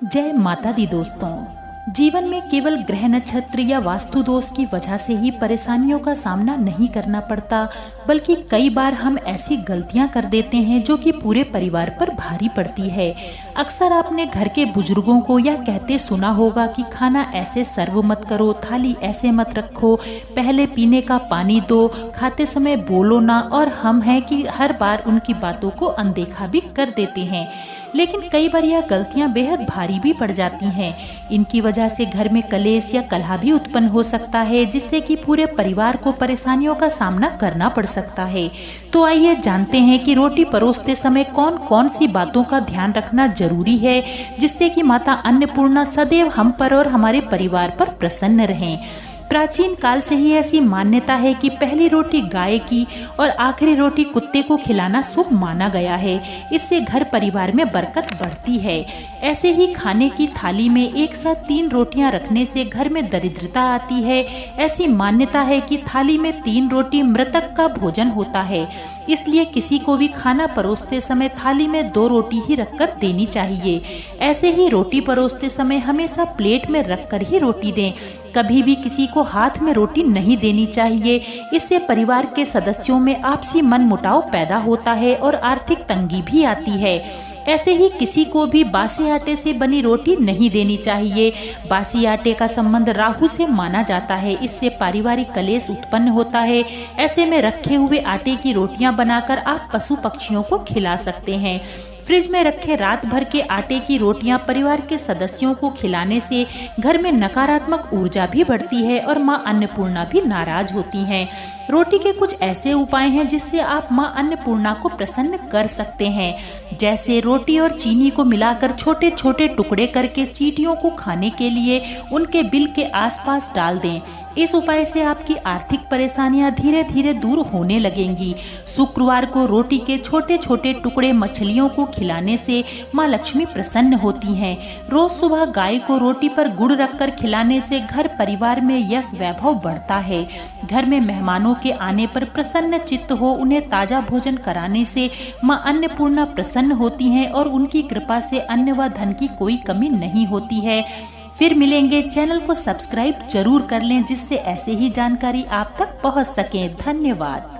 जय माता दी दोस्तों। जीवन में केवल ग्रह नक्षत्र या वास्तु दोष की वजह से ही परेशानियों का सामना नहीं करना पड़ता, बल्कि कई बार हम ऐसी गलतियां कर देते हैं जो कि पूरे परिवार पर भारी पड़ती है। अक्सर आपने घर के बुजुर्गों को यह कहते सुना होगा कि खाना ऐसे सर्व मत करो, थाली ऐसे मत रखो, पहले पीने का पानी दो, खाते समय बोलो ना। और हम हैं कि हर बार उनकी बातों को अनदेखा भी कर देते हैं। लेकिन कई बार यह गलतियां बेहद भारी भी पड़ जाती हैं। इनकी वजह से घर में कलेश या कलह भी उत्पन्न हो सकता है, जिससे कि पूरे परिवार को परेशानियों का सामना करना पड़ सकता है। तो आइए जानते हैं कि रोटी परोसते समय कौन कौन सी बातों का ध्यान रखना जरूरी है, जिससे कि माता अन्नपूर्णा सदैव हम पर और हमारे परिवार पर प्रसन्न रहें। प्राचीन काल से ही ऐसी मान्यता है कि पहली रोटी गाय की और आखिरी रोटी कुत्ते को खिलाना शुभ माना गया है। इससे घर परिवार में बरकत बढ़ती है। ऐसे ही खाने की थाली में एक साथ 3 रोटियां रखने से घर में दरिद्रता आती है। ऐसी मान्यता है कि थाली में 3 रोटी मृतक का भोजन होता है, इसलिए किसी को भी खाना परोसते समय थाली में 2 रोटी ही रखकर देनी चाहिए। ऐसे ही रोटी परोसते समय हमेशा प्लेट में रखकर ही रोटी दें। कभी भी किसी को हाथ में रोटी नहीं देनी चाहिए। इससे परिवार के सदस्यों में आपसी मनमुटाव पैदा होता है और आर्थिक तंगी भी आती है। ऐसे ही किसी को भी बासी आटे से बनी रोटी नहीं देनी चाहिए। बासी आटे का संबंध राहु से माना जाता है। इससे पारिवारिक कलेश उत्पन्न होता है। ऐसे में रखे हुए आटे की रोटियां बनाकर आप पशु पक्षियों को खिला सकते हैं। फ्रिज में रखे रात भर के आटे की रोटियां परिवार के सदस्यों को खिलाने से घर में नकारात्मक ऊर्जा भी बढ़ती है और मां अन्नपूर्णा भी नाराज होती हैं। रोटी के कुछ ऐसे उपाय हैं जिससे आप मां अन्नपूर्णा को प्रसन्न कर सकते हैं। जैसे रोटी और चीनी को मिलाकर छोटे छोटे टुकड़े करके चींटियों को खाने के लिए उनके बिल के आसपास डाल दें। इस उपाय से आपकी आर्थिक परेशानियां धीरे धीरे दूर होने लगेंगी। शुक्रवार को रोटी के छोटे छोटे टुकड़े मछलियों को खिलाने से मां लक्ष्मी प्रसन्न होती हैं। रोज सुबह गाय को रोटी पर गुड़ रखकर खिलाने से घर परिवार में यश वैभव बढ़ता है। घर में मेहमानों के आने पर प्रसन्न चित्त हो उन्हें ताजा भोजन कराने से मां अन्नपूर्णा प्रसन्न होती हैं और उनकी कृपा से अन्न व धन की कोई कमी नहीं होती है। फिर मिलेंगे। चैनल को सब्सक्राइब जरूर कर लें, जिससे ऐसे ही जानकारी आप तक पहुंच सके। धन्यवाद।